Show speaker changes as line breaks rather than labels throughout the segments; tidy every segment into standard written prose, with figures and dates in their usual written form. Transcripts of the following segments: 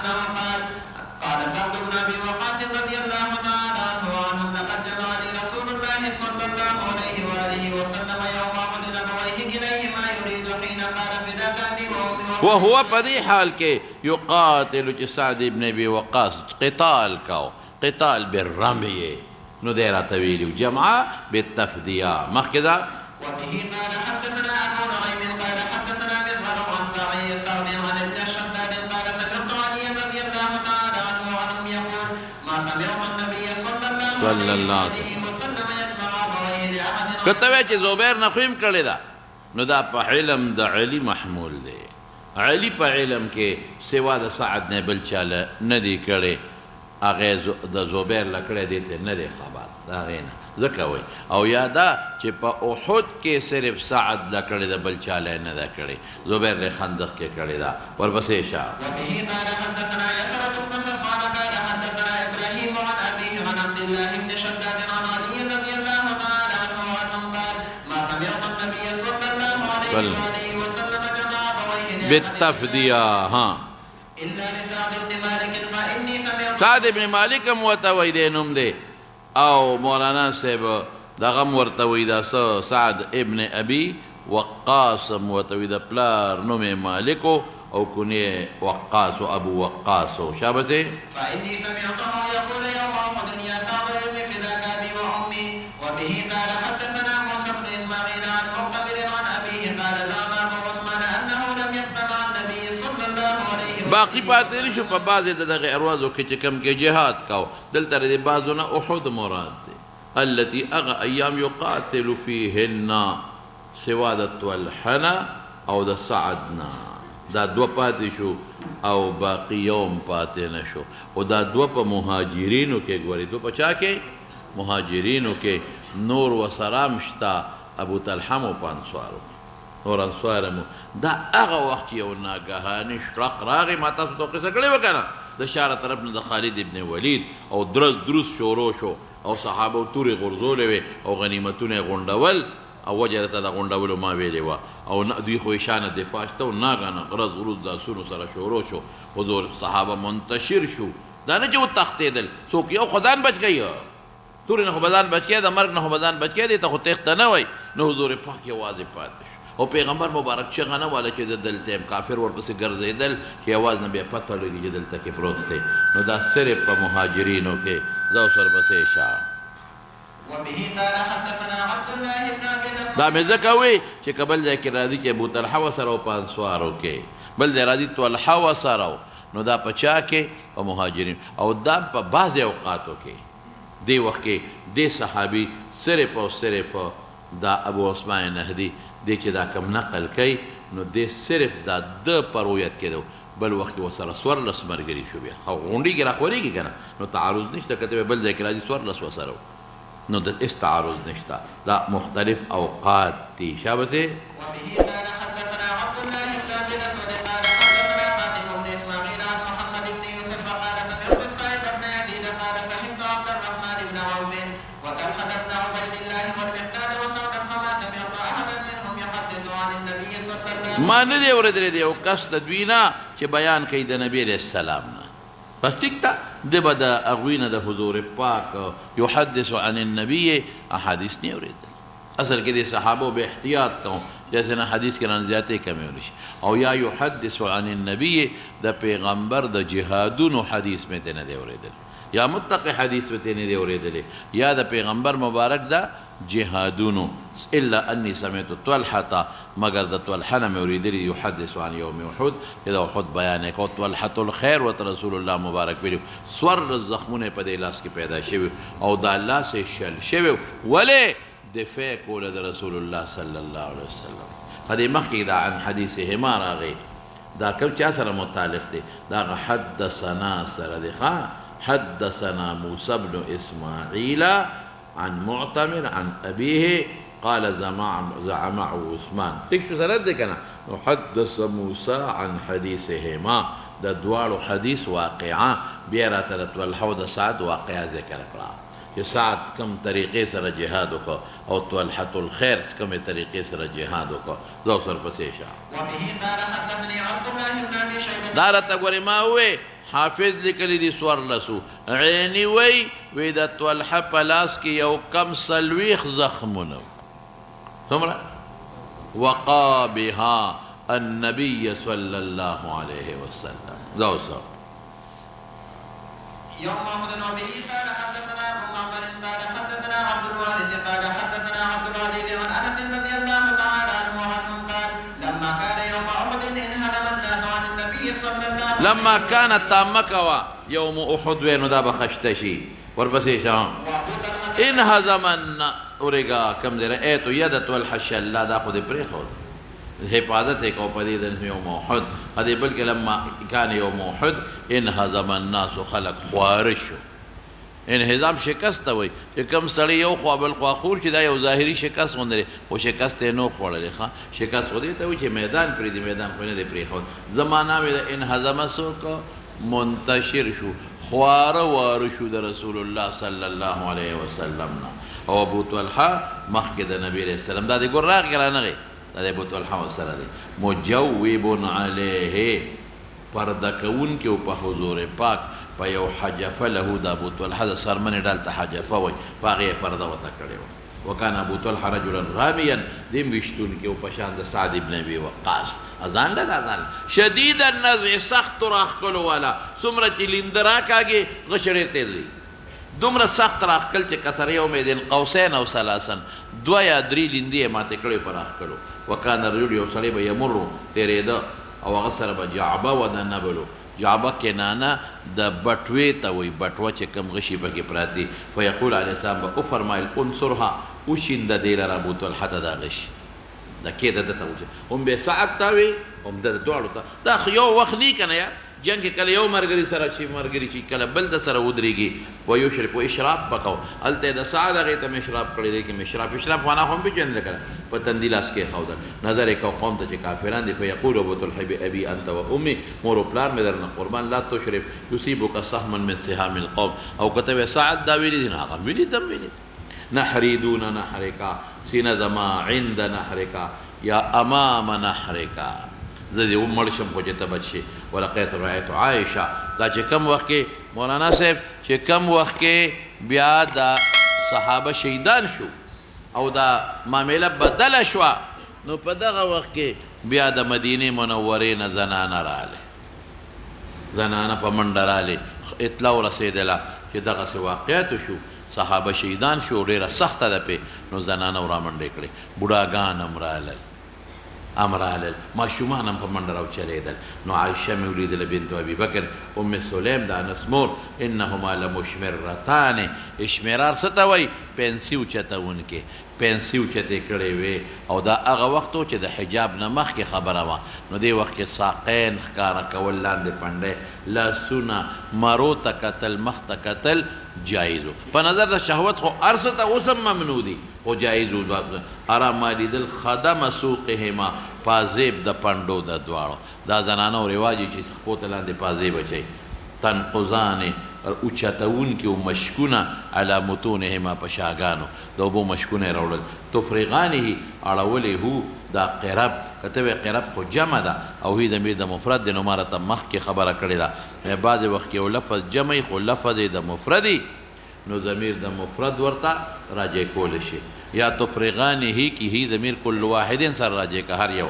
أنه قال سعد بن أبي وقاص رضي الله تعالى عنه وعنهم لقد جمعني رسول الله صلى الله عليه وآله وسلم يوم أحد أبويه كليهما يريد حين قال فداك أبي وأمي
وهو فدي حال کے يقاتل سعد بن أبي وقاص قتال كاو قتال بالرمي نديرة طويل جمعة بالتفدية ما كذا.
وبه قال حدثنا أبو نعيم قال حدثنا مغفر عن سعد عن ابن الشداد قال سمعت علي رضي الله تعالى عنه وعنهم يقول ما سمعت النبي صلى الله عليه وسلم يجمع أبويه لأحد.
كتبه چې زبیر نخویم کړی دا نو دا په علم د علي محمول دی. علي په علم کې سوا د سعد نه بل چاله نه دی کړی، هغه د زبیر لکړی دی ته نه دی خبر دا غینه ځکه وایي. او یادا چې په احد کې صرف سعد لکړی د بل چاله نه ده کړی، زبیر د خندق کې کړی دا. ورپسې شه.
وبه قال حدثنا يسرة بن صفوان قال حدثنا إبراهيم عن أبيه عن عبد الله بن شداد عن علي رضي الله تعالى عنه وعنهم قال ما سمعت النبي صلى الله عليه وآله وسلم جمع أبويه
بالتفدية ها
إلا لسعد بن مالك فإني سمعت
سعد بن مالک هم ورته وایي دی نوم دی، او مولانا صاحب دغه هم ورته وایي دا سعد ابن ابي وقاص هم ورته وایي د پلار نوم یې مالک او کنیه وقاص ابو وقاص. شابه
فإني سمعته يقول يوم أحد يا سعد علم فداك أبي وأمي. وبه قال حدثنا موسى بن إسماعيل عن مقتبل عن أبيه قال زعم أبو عثمان أنه لم يقتل مع النبي صلى الله عليه وسلم.
باقي پاتې نشو په بعضې د دغې اروازو کې چې کوم کې جهاد کو دلته د بعضو نه احد مراد دی التي هغه ایام یقاتل فیهن سوا د طلحه او د سعد نه دا دوه پاتې شو او باقي یوم پاتې نه شو. او دا دوه په مهاجرینو کې ګورې دوه په چا کې مهاجرینو کې نور وسرام شته ابو طلحه مو په انصارو نور انصار مو دا هغه وخت یو ناګهاني شرق راغی. ما تاسو ته قصه کړې وه که نه د شاره طرف نه د خالد ابن ولید او دروس شروع شو او صحابه تورې غورځولې وې او غنیمتونه یې غونډول او وجه درته د غونډولو ما ویلې وه او دوی خو یې شانه دفاع شته او ناګهانه غرض غروز د آسونو سره شروع شو. حضور صحابه منتشر شو، دا نه چې وتښتېدل څوک یو خو ځان بچ کوي تورې نه خو به ځان بچ کوي د مرګ نه خو به ځان بچ کوي دې ته خو تېښته نه وایي. نو حضور پاک یوازې پاتې شو او پیغمبر مبارک چغه نه واله چې د دلته یم کافر ورپسې ګرځېدل چې یوازې نه بیا پته لګي چې دلته کې پروت دی. نو دا صرف په مهاجرینو کې زه اوس ورپسې شه.
وبه قال حدثنا عبد الله بن أبي نصر.
دا مې ځکه وایي چې که بل ځای کې راځي چې ابو طلحه وسره او په انصارو کې بل ځای راځي طلحه وسره نو دا په چا کې په مهاجرین او دا په بعضې اوقاتو کې دې وخت کې دې صحابي صرف او صرف دا ابو عثمان نهدي دې چې دا کم نقل کوي نو دې صرف دا د په رویت کې دی بل وخت کې ورسره څوارلس ملګري شو بیا او غونډې کې راخورېږي که نه نو تعارض نشته که ته بل ځای کې راځي څوارلس ورسره نو د هېڅ تعارض نشته دا مختلف اوقات دي. شابسې
وبه قال حدثنا عبد الله بن أبي الأسود قال حدثنا خاتم بن إسماعيل عن محمد بن يوسف قال سمعت السائب بن يزيد قال صحبت عبد الرحمن بن عوف وطلحة بن عبيد الله والمقداد وسعدا فما سمعت أحدا منهم يحدث عن النبي صلى الله عليه وسلم. ما
نه دی اورېدلی دی یو کس د دوی نه چې بیان کوي د نبي علیه السلام نه بس ټیک ته دی به د هغوی نه د حضور پاک یحدث عن النبي احادیث نه اورېدل. اصل کې د صحابو به احتیاط کوم جیسے نه حدیث کې ران زیاتې کمی ونشي او یا یحدث عن النبي د پیغمبر د جهادونو حدیث مې ته نه دی اورېدل یا مطلق حدیث مې ته نه دی اورېدلی یا د پیغمبر مبارک د جهادونو الا انی سمعت طلحه مگر د طلحه نه مې اورېدلي یحدث عن یوم احد چې د احد بیان یې کو طلحة الخیر ورته رسول الله مبارک ویلي څوارلس زخمونه په دې لاس کې پیدا شوي او دا لاس یې شل شوي ولې دفاع کوله د رسول الله صلی الله علیه وسلم. په دې مخکې دا عن حدیثهما راغی دا کوم چا سره متعلق دی دا حدثنا سره دی حدثنا موسى بن إسماعيل عن معتمر عن أبيه قال زعم عثمان تكشو سند كنا حدث موسى عن حديثهما دا دوالو حديث واقعا بيرا تلت والحوض سعد واقعا ذكر کرا کہ سعد کم طریقے سر جہادو کو او طلحة الخیر کم طریقے سر جہادو کو دو سر پسیشا
وبه قال حدثني عبد الله بن ابي شيبه
دارت گوری ما ہوئے حافظ لیکلی دی سورلسو عینی وی د طلحه په لاس کې یو کم څلوېښت زخمونه څومره وقا بها النبي صلى الله عليه وسلم دوسر
يوم محمد وبه قال حدثنا ابو معمر قال حدثنا عبد الوارث قال حدثنا عبد العزيز عن انس رضي الله تعالى عنه قال لما كان يوم احد انهزم الناس عن النبي صلى الله عليه وسلم
لما كانت تامكوا يوم احد وين دا بخشتشي وربسي شام انهزم اوريغا كم دير ايتو يدت والحشل لا دا خود بريخود حفاظت کو پدې د یوم احد هدي بلکې لما كان يوم احد انهزم الناس خلق خوارشو انهزام شکست وي چې کوم سړی یو خوا بل خوا خور چې دا یو ظاهري شکست غوندره او شکست نو خوړلې ښه شکست ودی ته وي چې میدان پرې دی میدان خو نه دی پرې خو زمانہ مې انهزم سوک منتشر شو خوار وار شو د رسول الله صلی الله علیه وسلم او ابو طلحه مخکې د نبی رسول الله دا د ګراغ کرانغه دا د ابو طلحه سره دی مجوب علیه پرده کون کې په حضور پاک په یو حجفه له د ابو طلحه سرمنې ډالته حجفه وي پاغه پرده وته کړي وکانه ابو طلحه رجلا راميا دیم وشتون کې په شان د سعد ابن ابي وقاص اذان له اذان شدید النزع سخت راخ کولو والا سمره لندرا کاږي غشړې تیزي دومره سخت راخ کل چې کثر یوم دین قوسین او ثلاثن دو یا درې لیندې ماته کړي پر راخ کولو وکانه رجل یو سړی به یمر تیرېده او هغه سره به جعبه ودنبلو جعبه کنانه د بټوې ته وي بټوه چې کم غشي پکې پراتی فیقول علیه السلام به وفرمایل انصرها وشینده دی لره ابو طلحه ته دا غشي دا کېده دته وشي هم به سعد ته وي هم د دواړو ته دا یو وخت نه کنه یار جنگ کله یو مرګري سره شي مرګري چې کله بل د سره ودرېږي و یشرب و اشراب پکاو هلته د سعد هغې ته مشراب کړی دی کې مشراب وانا خو هم پېژندل کړه په تندي لاس کې ښودل نظر یې کو قوم ته چې کافران دي فیقول ابو طلحه بابي انت و امي مور و پلار مې درنه قربان لا تشرب یصيبک سهم من سهام القوم او کته سعد دا ویلي دي هغه ویلي دم ویلي نحری دون نحرکا سینه زما عند نحرکا یا امام نحرکا زه دې ومړ شم خو چې ته بچ شي ولقیت رایت عایشه دا چې کم وخت کې مولانا صاحب چې کم وخت کې بیا دا صحابه شهیدان شو او دا معامله بدله شوه نو په دغه وخت کې بیا د مدینې منورې نه زنانه راغلې زنانه په منډه راغلې اطلاع ورسېدله چې دغسې واقعیت شو صحابه شهیدان شو ډېره سخته ده پې نو زنانه ورامنډې کړې بوډاګان هم راغلل امرالل ماشومان هم په منډه راوچلېدل نو عایشه مې ولیدله بنت ابي بکر ام سلیم د انس مور انهما لمشمرتان اشمرار څه ته وایي پنسي اوچتونکې پنسي اوچتې کړې وې او دا هغه وخت و چې د حجاب نه مخکې خبره وه نو دې وخت کې ساقین ښکاره کول لاندې پنډۍ لاسونه مرو ته کتل مخ ته کتل جایز و په نظر د شهوت خو هر څه ته اوس هم ممنوع دي خو جایز و ارام لیدل خدم سوقهما پازیب د پنډو د دواړو دا زنانو رواج چې خپو ته لاندې پازیب اچوي تنقضانې اوچتونکي او مشکونه علی متونهما په شاګانو د اوبو مشکونه یې راوړل تفرغانه اړولې هو دا قرب کته وی قرب خو جمع ده او هی ضمیر د مفرد د نو مره ته مخکې خبره کړې ده بعض وخت کې یو لفظ جمع خو لفظ د مفردی نو ضمیر د مفرد ورته راجع کول شي یا تفرغانه هی کی هی ضمیر کل واحد سره راجع کا هر یو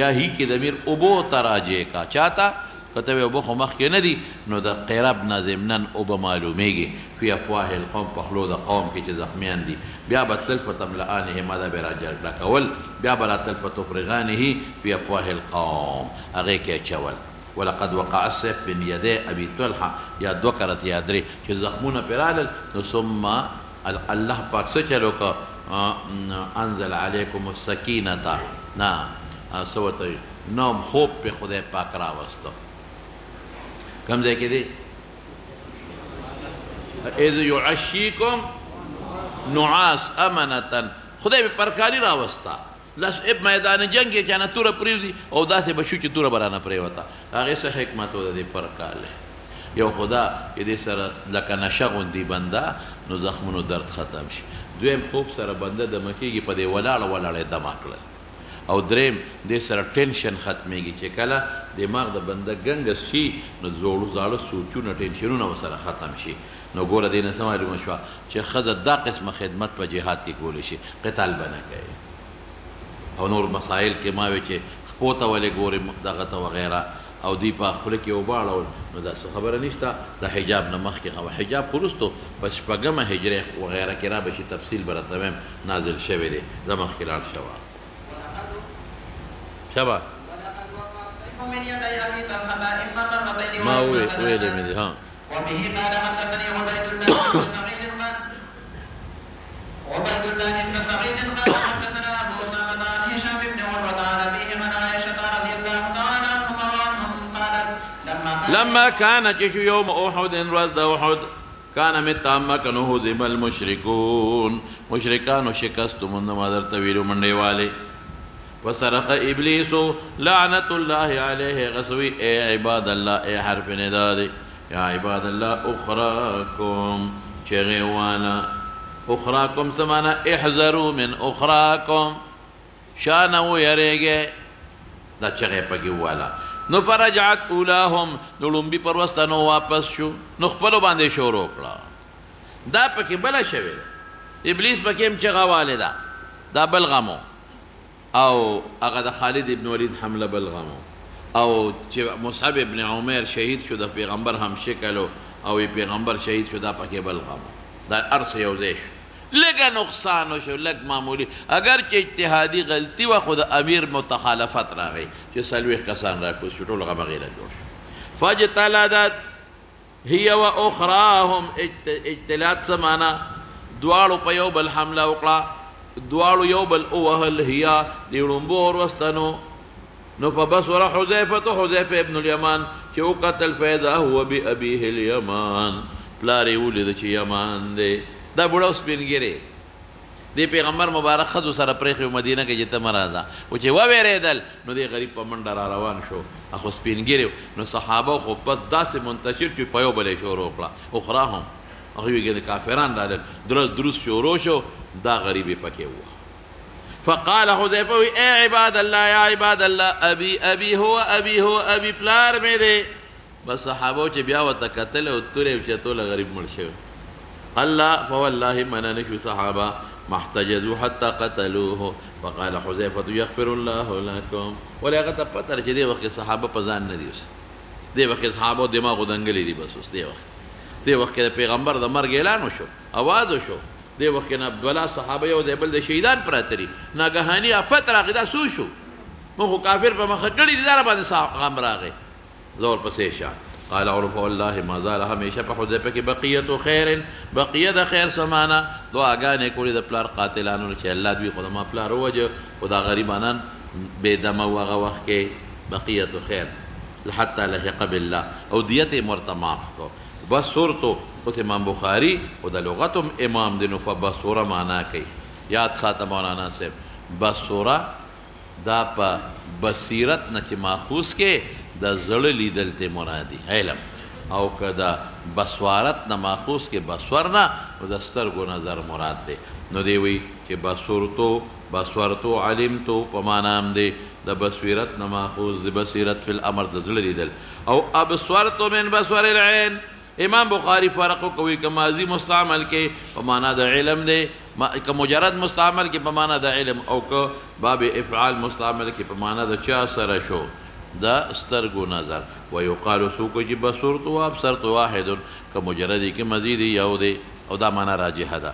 یا هی کی ضمیر ابو تراجع کا چاته کته وی ابو خو مخکې نه دي نو د قرب نه ضمنن او به معلومیږي فی افواه القوم په خلو د قوم کې چې زخمیان دي بیا به تلف تملانه ماده به راجع کول بیا به لا تلف تفرغانه فی افواه القوم هغه کې چول ولقد وقع السيف بين يدي ابي طلحه یا دو کرت یا درې چې زخمونه پرالل نو ثم الله پاک څه چلو کا انزل عليكم السكينه نا سوته نوم خوب په خدای پاک راوستو کم ځای کې دی اذ يعشيكم نعاس امنه خدای په پرکالی راوستا لاس اب میدان جنگ کې چانه توره پریوزي او داسې بشو چې توره برانه پریوتا هغه څه حکمت و د پرکاله یو خدا دې سره لکه نشه غوندي بنده نو زخمونو درد ختم شي دویم خوب سره بنده د مکیږي په دې ولاړه دما کړل او دریم دې سره ټینشن ختمېږي چې کله دماغ د بنده ګنګس شي نو زاړه سوچونه ټینشنونه ورسره ختم شي. نو ګوره دې نه څه معلومه شوه چې ښځه دا قسمه خدمت په جهاد کې کولی شي، قتال به نه کوي. او نور مسایل کې ما وی چې خپو ته ولې ګورې دغه ته وغیره او دی په خوله کې اوبه اړول نو دا څه خبره نشته. د حجاب نه مخکې حجاب خو وروستو په شپږمه هجرې وغیره کې را به شي، تفصیل به راته وایم، نازل شوی دی، زه مخکې لاړ شوه. شبه ما ویلې مې دي.
وبه قال حدثني عبيد الله بن سعيد قال حدثنا ابو اسامه عن هشام بن عروه عن ابيه عن عائشه رضي الله تعالى عنهما وعنهم قالت
لما كان جيش يوم احد رد احد كان متامكن هزم المشركون مشركان شکست من مادر طويل من والے وصرخ ابلیس لعنت الله عليه غسوي اے عباد الله اے حرف نداء یا عباد الله اخراکم چغیوانا اخراکم سمانا احذروا من اخراکم شانو یریگه دا چغی پکی والا. نو فرجعت اولاهم نو لنبی پروستانو واپس شو نو خپلو بانده شروع کړه. دا پکی بلا شوی ابلیس پکیم چغا والی دا بلغمو او اغا دا خالد ابن ولید حمله بلغمو او چې مصعب ابن عمر شهید شو د پیغمبر هم شکلو او پیغمبر شهید شو دا پکې بلغم دا ارس یو ځای شو لږه نقصان شو لږ معمولی اگر چې اجتهادي غلطي و خو د امیر متخالفت راغی چې څلوېښت کسان راکوز شو ټول هغه بغیره جوړ شو. فاجتلدت هي و اخراهم اجتلاد څه معنا دواړو په یو بل حمله وکړه دواړو یو بل ووهل هي د ړومبو وروستنو نو فبصر حذیفه ابن الیمان چې وکتل فیضا هو بأبیه الیمان پلار یې ولید چې یمان دی دا بوډا سپینګیری دی پیغمبر مبارک ښځو سره پرېښی مدینه کې چې ته مه راځه و چې ووېرېدل نو دی غریب په منډه را روان شو خو سپینګیری نو صحابه خو بس داسې منتشر چې په یو بل یې شروع کړه اخراهم هغوی کې د کافران رالل دروس شروع شو دا غریب یې پکې ووه. فقال حذیفه اے عباد الله یا عباد الله ابي هو ابي پلار مې دی. بس صحابو چې بیا ورته کتل او تورې چې ټوله غریب مړ شوی. الله فوالله منه نشو صحابه ما احتجزوا حتى قتلوه. فقال حذیفه یغفر الله لكم. ولې هغه ته پته چې دې وخت صحابه په ځان نه دي اوس دې وخت صحابو دماغ دنګلې دي بس اوس دې وخت د پیغمبر د مرګ اعلان وشو اواز وشو دی وخت کې نه عبدالله صحابه یو دی بل د شهیدان پراته دي ناګهاني افت راغی دا سو شو موږ خو کافر په مخه کړي دي دا باندې غم راغی زور پسې شه. قال عرف والله ما زال همیشه په حذیفه کې بقیت خیر بقیه د خیر سمانا دعاګانې کولې د پلار قاتلانو چې الله دوی خو ما پلار ووجه خو دا غریبانان بې دمه و هغه وخت کې بقیت خیر حتی لحق بالله او دیت یې ورته معاف کړو. بس صورتو اوس امام بخاری او د لغتم امام دی نو فبصوره معنا کوي یاد ساته مولانا صاحب. بصوره دا په بصیرت نه چې ماخوذ کې د زړه لیدل ته مرادي علم او که د بصوارت نه ماخوذ کې بصور نه او د سترګو نظر مراد دی. نو دی وی چې بصورتو علمتو په معنا هم دی د بصیرت نه ماخوذ د بصیرت فی الامر د زړه لیدل او ابصرتو من بصور العين. امام بخاری فرق کوي که ماضی مستعمل کې په معنا د علم دی که مجرد مستعمل کې په معنا د علم او که باب افعال مستعمل کې په معنا د چا سره شو د سترګو نظر. ویقال سوکو چې بصرت و ابصرت واحد که مجردی کې مزید یو دی او دا معنا راجحه ده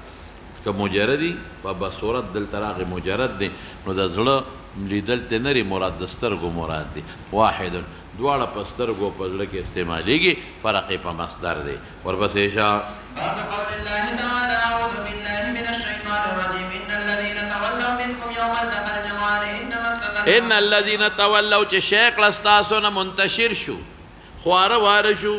که مجردی په بصورت دلته راغی مجرد دی نو د زړه لیدل ته نری مراد د سترګو مراد دی واحد دواړه په سترګو په زړه کې استعمالیږي فرق په مصدر دی. ورپسې شه
باب قول الله تعالى اعوذ بالله من الشيطان الرجيم ان الذين تولوا منكم يوم التقى الجمعان
ان الذين تولوا چې شیخ لستاسو نه منتشر شو خواره واره شو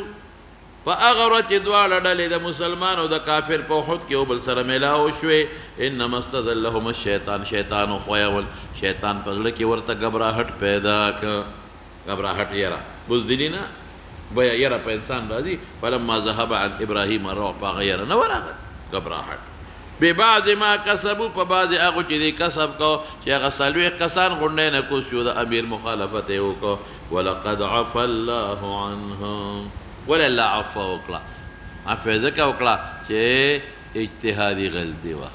په هغه ورځ چې دواړه ډلې د مسلمان او د کافر په احد کې یو بل سره میلاو شوې انما استزلهم الشیطان شیطان خویول شیطان په زړه کې ورته غبراهټ پیدا کړ غبراهټ یاره بزدلی نه بیا یاره په انسان راځي فلما ذهب عن ابراهیم الروع په هغه یاره نه ورغله غبراهټ ببعض ما کسبو په بعض هغو چې دی کسب کو چې هغه څلوېښت کسان غونډی نه کوز شو د امیر مخالفت یې وکړو ولقد عفا الله عنهم ولې الله عفو وکړه عفو یې ځکه وکړه چې اجتهادي غلطي وه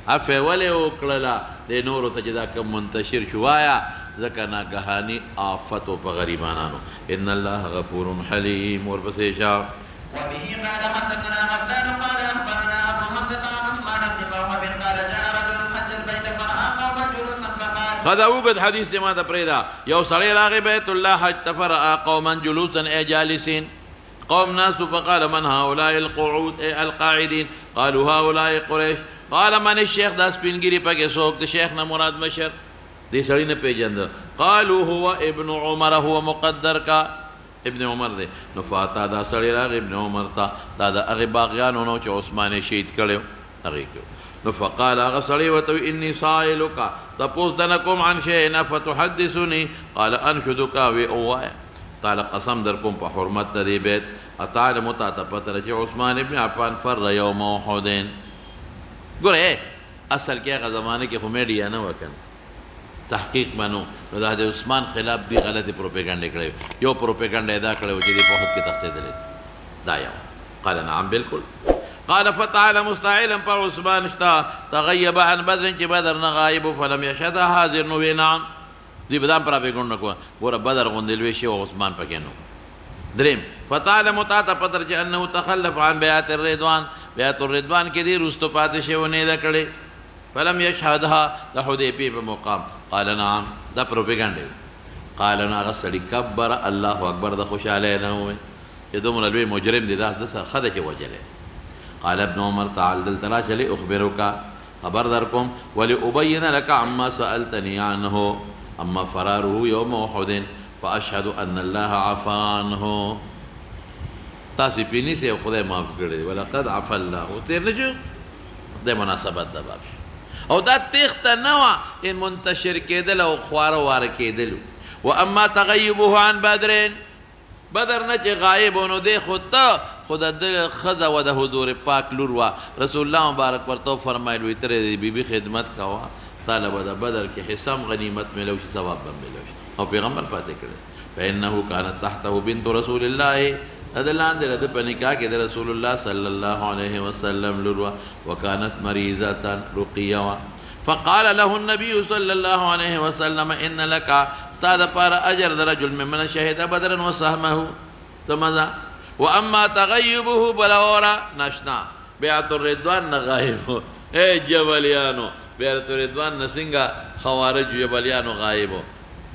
عفو یې ولې وکړله دې نورو ته چې دا کم منتشر شو وایه ځکه ناګهاني آفت و په غریبانانو ان الله غفور حلیم ورپسې شاه
وبه قال حدثنا عبدان قال اخبرنا ابو حمزه عن عثمان بن موهب قال جاء رجل حج البيت فراى قوما جلوسا فقال
خدا اوږد حدیث دې ما ته پرېږده یو سړی راغی بیت الله حج ته فرأى قوما جلوسا ای جالسین قوم ناس فقال من هؤلاء القعود ای القاعدين قالوا هؤلاء قريش قال من الشيخ دا سپینګری پکې څوک د شیخ نه مراد مشر دې سړی نه پیژند قالوا هو ابن عمر هو مقدر کا ابن عمر دی نو فاتا دا سړی راغی ابن عمر ته دا د هغې باغیانو نو چې عثمان یې شهید کړی هغې کې نو فقال هغه سړی ورته وی اني سائلک تپوس دنه کوم عن شیئن فتحدثني قال انشدک وی ووایه تعالی قسم در کوم په حرمت د دې بیت اتعلم تا ته پته ده چې عثمان ابن عفان فر یوم احدین ګوره اصل کې هغه زمانه کې خو میډیا نه وه کنه تحقیق منو نو دا د عثمان خلاف دی غلطی پروپیګنډې کړی یو پروپیګنډه ادا کړی چې دی په احد کې تښتېدلی دا یو قال نعم بالکل قال فتعالى مستعيلا پر عثمان شتا تغيب عن بدر چې بدر نه غایب فلم يشهد حاضر نو وی نعم دی بدام پروپیګنډ نکوه ګوره بدر غوندې لوی شی او عثمان پکې نو دریم فتعالى متاته پتر چې انه تخلف عن بیعت الرضوان بیعت الرضوان کې دی رستو پاتې شوی نه ده کړی فلم يشهدها د حدیبیې په مقام قال نعم دا پروپیګنډ قال نو هغه سړي کبر الله اکبر د خوشحالی نه ووایي چې دومره لوی مجرم دی دا ښه ده چې وجلی قال ابن عمر تعال دلته راشه لاخبرک خبر در کوم ولأبین لك عما سألتني عنه اما فراره یوم احد فاشهد ان الله عفا عنه تاسو پې نیسئ او خدای معاف کړی ولقد عفا الله تېر نه شو د مناسبت د باب او دا تیخته نه وه ان منتشر کېدل او خواره واره کېدلو و اما تغیبه عن بدرین بدر نه چې غایب و نو دی خو ته خو د ده ښځه وه د حضور پاک لور وه رسول الله مبارک ورته وفرمایل وی ترې د بیبي خدمت کوه تاله به د بدر کې حصه غنیمت میلو شي ثواب به میلو شي او پیغمبر پاتې کړی فانه کانت تحته بنت رسول الله د لاندې د په نکاح کې د رسول الله صلی الله علیه وسلم لور وه وکانت مریضه رقیه فقال له النبي صلى الله عليه وسلم ان لك ستا دپاره اجر د رجل ممن شهد بدرا وسهمه تمزه واما تغیبه بلورا نشنا بیعت الرضوان نه غایب ای جبلیانو بیعت الرضوان نه څنګه خوارج جبلیانو غایب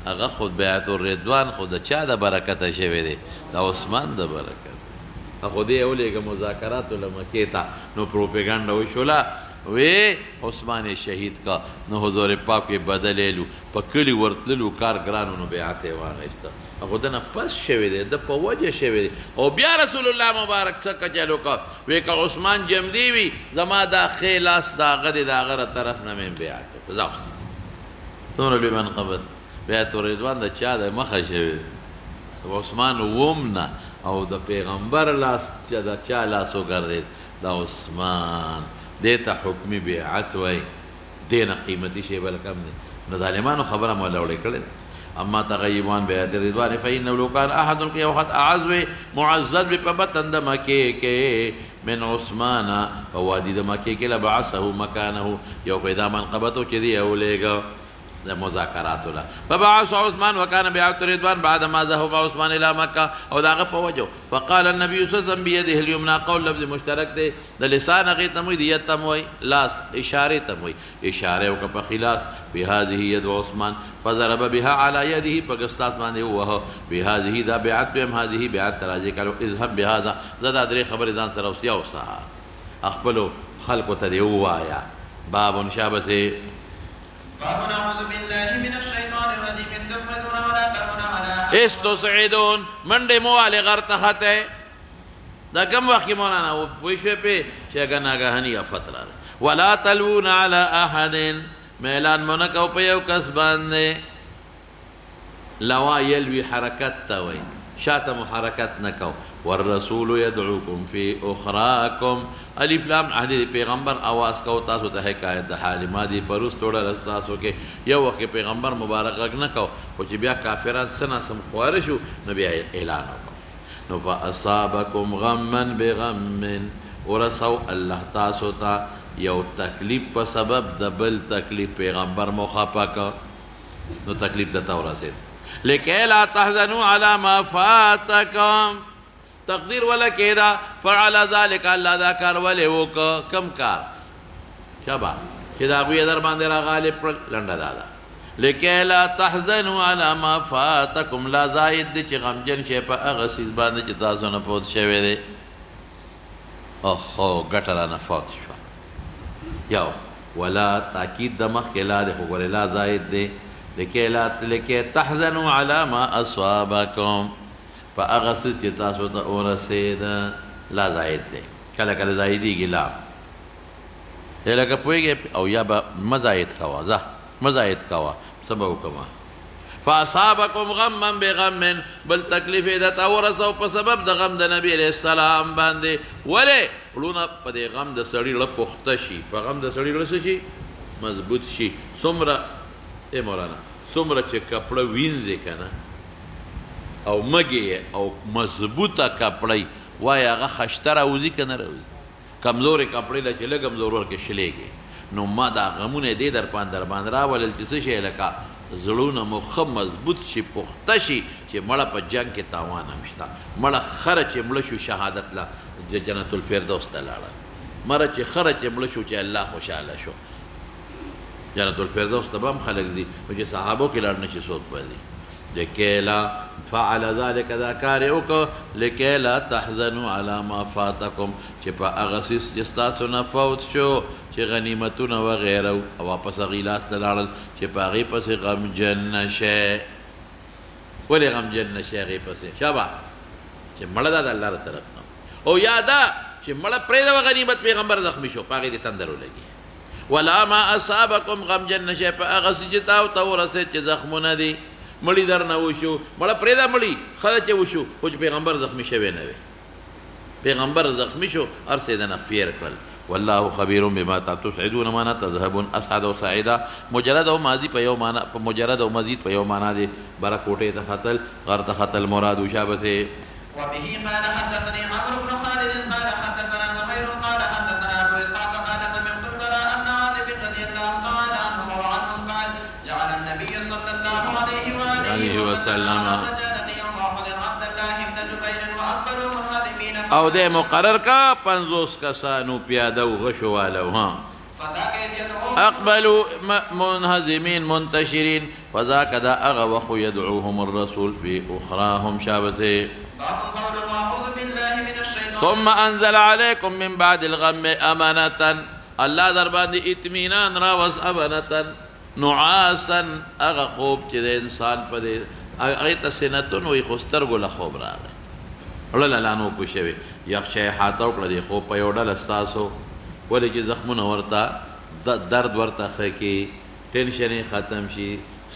هغه خود بیعت الرضوان خود د چا د برکته شوی دی د عثمان د برکت خو دې ولیږه مذاکراتو له مکې ته نو پروپیګنډه وشوله وی عثمان شهید کا نو حضور پاک یې بدلیلو په کلي ورتللو کار ګرانو نو بیعت یې واخیسته هغه دنه پس شوی دی د په وجه شوی دی او بیا رسول الله مبارک څه کچلو کا وی که عثمان جمدی وي زما دا ښی لاس د هغه دی د هغه طرف نه مې بیعت کړه دومره لوی منقبت بیعت الرضوان د چا د مخه شوی دی عثمان وم نه او د پیغمبر لاس چې د چا لاس وګرځېد د عثمان دې ته حکمي بیعت وایي دې نه قیمتي شی بل کم دی نو ظالمانو خبره مولا وړې کړې ده اما تغیبان بیعت الرضوان فانه لو کان احد کې یو خط اعز وی معزز وی په بطن د مکې کې من عثمان په وادي د مکې کې لبعثه مکانه یو پیدا منقبتو چې دی اولیږه د مذاکراتو له فبعث عثمان وكان بیعت الرضوان بعد ما ذهب عثمان الى مکه او داغه په وجو فقال النبي صلى الله عليه وسلم بيده اليمنى قول لفظ مشترک دی د لسان هغې ته موي د ید ته موي لاس اشارې ته موي اشاره وکړه په خلاص بهذه ید عثمان فضرب بها على يده په ګسلاس باندې ووهه بهذه دا بیعت بهم هذه بیعت ته راجع کړو اذهب بهذا زه دا درې خبرې ځان سره اوسیا اوسه خپلو خلکو ته دې ووایه باب شابسې
باب نعوذ بالله من الشيطان الرجيم استفردون ولا ترون على
استصعدون منډې مو والې غر ته خطی دا کم وخت کې مولانا پوه شوې پې چې هغه ناګهاني افت راغی ولا تلوون على احد میلان مو نه کو په یو کس باندې لوا یلوي حرکت ته وایي شاته مو حرکت نه کو والرسول يدعوكم في اخراكم الف لام عهد پیغمبر आवाज کو تاسو ته حکایت د حال ماضی پروس توړل تاسو کې یو وخت پیغمبر مبارک نه کو او چې بیا کافرات سنا سم خوار شو نبی اعلان وکړ نو فاصابكم غما بغم ورسو الله تاسو ته یو تکلیف په سبب د بل تکلیف پیغمبر مخافق نو تکلیف د تورسه لکه لا تحزنوا على ما فاتكم تقدیر ولا کېدا فعل ذلك الله دا کار ولې وک کم کار شبا چې دا غوی در باندې را غالب لنډه دادا لکه لا تحزنوا على ما فاتكم لا زائد چې غمجن شي په هغه سیس باندې چې تاسو نه پوت شوی دی اخو ګټه نه فوت شو یو ولا تاکید د مخ کې لا د خبر لا زائد دی لکه تحزنوا على ما اصابكم فاغسس چې تاسو ته ورسید لا زائد دی کله کله زائدیږي لا لکه پوهیږي او یا به مزاید کوا زه مزاید کوا سبب کما فاصابكم غما بغم بل تکلیف د تورسو په سبب د غم د نبی علیہ السلام باندې ولې ولونه په دې غم د سړی له پخته شي په غم د سړی له شي مضبوط شي څومره مولانا څومره چې کپړه وینځي کنه او مګي او مضبوطه کپړی وای هغه خشتره وزي کنه راوځي کمزورې کپړې له چې لګم ضرور کې شلېږي نو ما دا غمونه دې در باندې راولل چې څه شي لکه زړونه مخ مضبوط شي پخته شي چې مړه په جنگ کې تاوان نشته مړه خره چې مړه شو شهادت لا جنت الفردوس ته لاړه مړه چې خره چې مړه شو چې الله خوشاله شو جنت الفردوس ته هم خلق دي چې صحابو کې لاړ نشي صوت پدې لکیلا فعل ذلك ذا کاریوک لکیلا تحزنوا على ما فاتكم چې په هغه سیس چې ستاسو نه فوت شو چې غنیمتونه وغیره او واپس غیلاس ته لاړل چې په هغې پسې غمجن نشئ ولې غمجن نشئ هغې پسې شابه چې مړه ده د الله له طرف نه او یا ده چې مړه پرېږده غنیمت پیغمبر زخمي شو په هغې دې تندر ولګي ولا ما اصابکم غمجن نشئ په هغه څه چې تاسو ته ورسېد چې زخمونه دي مړی در نه وشو مړه پرېږده مړي ښه چې وشو خو چې پیغمبر زخمي شوی نه وي پیغمبر زخمي شو هر څه د نه پیر کړل والله خبير بما تسعدون ما تذهبون اسعد او سعيدا مجرد او ماضي په یو معنا په مجرد او مزید په یو معنا دي برا کوټه ته خطل غر ته خطل مراد وشابه سه
وبه قال حدثني عمرو بن خالد قال حدثنا زهير قال حدثنا ابو اسحاق قال سمعت البراء بن عازب رضي الله تعالى عنه وعنهم قال جعل النبي صلى الله عليه واله وسلم رجلا يوم احد عبد الله بن جبير واكبر منهزمين
او ده مقرر کا 50 کسانو پیاده او غشو والو ها اقبلوا منهزمين منتشرين فذاك دا اغا وخو يدعوهم الرسول في اخراهم شابسه ثم انزل عليكم من بعد الغم امانه الله در باندې اطمینان راوس امانه نعاسا اغا خوب چې د انسان په دې هغه ته سنتون وي خستر ګل خوب راغی ولا لانو پوښوي یخ حاته کړ دي خو په یو ډول استاسو ولې چې زخمونه ورته درد ورته خکې ټینشن ختم شي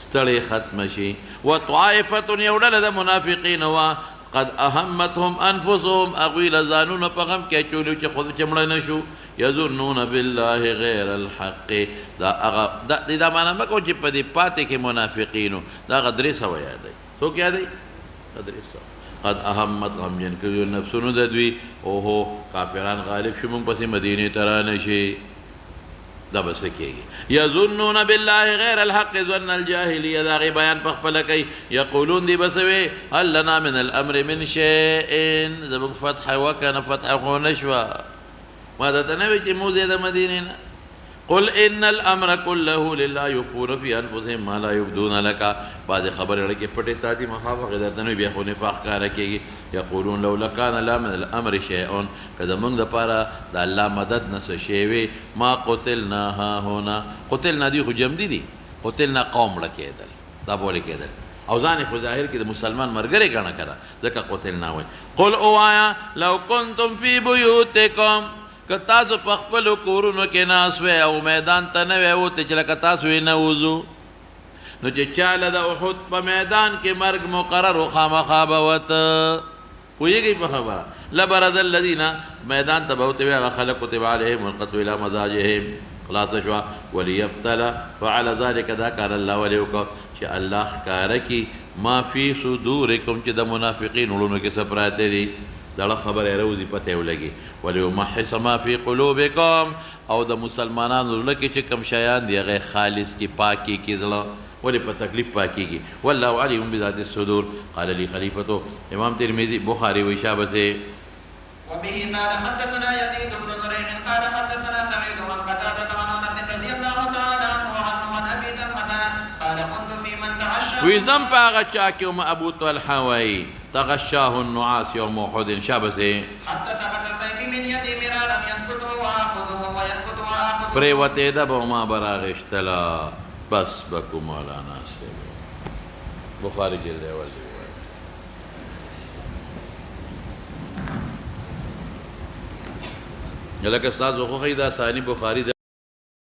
ستړی ختم شي وطائفه یو ډول د منافقین وا قد اهمتهم انفسهم اغویل زانون په غم کې چولو چې خود چې مړ نشو یظنون بالله غیر الحق دا معنا مکو چې په دې پاتې کې منافقینو دا غدري سو یادای څوک یادای غدري سو قد اهمت غمجن کړي نفسونو د دوی اوهو کافران غالب شو موږ پسې مدینه ته نشي دا بس کېږي یظنون بالله غیر الحق ظن الجاهلیه دا غي بیان په خپل کوي یقولون دی بسوي هل لنا من الامر من شيء زبق فتح وكان فتح خو نشوا ما دا تنوي چې موزه د مدینه قل ان الامر كله لله يخفون في انفسهم ما لا يبدون لك بعد خبر لك پټه ساتي مخافه د تنوي بیا خو نفاق کار کوي یقولون لو لكان لا من الامر شيء کله موږ د پاره د الله مدد نس شي ما قتلنا ها هنا قتلنا دي خو جمع دي قتلنا قوم لکېدل دا بوله کېدل او ځان خو ظاهر کې د مسلمان مرګره غنا کړه ځکه قتلنا وای قل اوایا لو كنتم في بيوتكم که تاسو په خپلو کورونو کې ناست وی او میدان ته نه وی وتې چې لکه تاسو یې نه وځو نو چې چاله د احد په میدان کې مرګ مقرر و خامخا به وته پوهیږئ په خبره لبرز الذین میدان ته به وتوی هغه خلق کتب علیهم القتل الی مضاجعهم خلاصه شوه وليبتلى فعلى ذلك دا کار الله ولې وکړه چې الله ښکاره کړي ما فی صدورکم چې د منافقین وړونو کې څه پراته دي دغه خبره راوځي پته یې ولګي وليمحص ما فی قلوبکم او د مسلمانانو زړه کې چې کوم شیان دي هغه خالص کې پاکي کې زړه ولې په تکلیف پاکيږي والله علیم بذات الصدور قال لي خلیفته امام ترمذی بخاری و شابته
وبه قال حدثنا يزيد بن زريع قال حدثنا سعيد بن قتادة عن انس رضي الله تعالى عنه وعن ابي طلحة قال كنت في من تعشى
وزم پاغه چا کې ابو طلحه وای تغشاه النعاس يوم احد شابته
حتى سقط سيفي من يدي مرارا يسقط واخذه ويسقط واخذه
پریوته ده به ما براغشتلا بس بکو مولانا سے بخاری جلد اول لکه استاد خو خیدا ثانی بخاری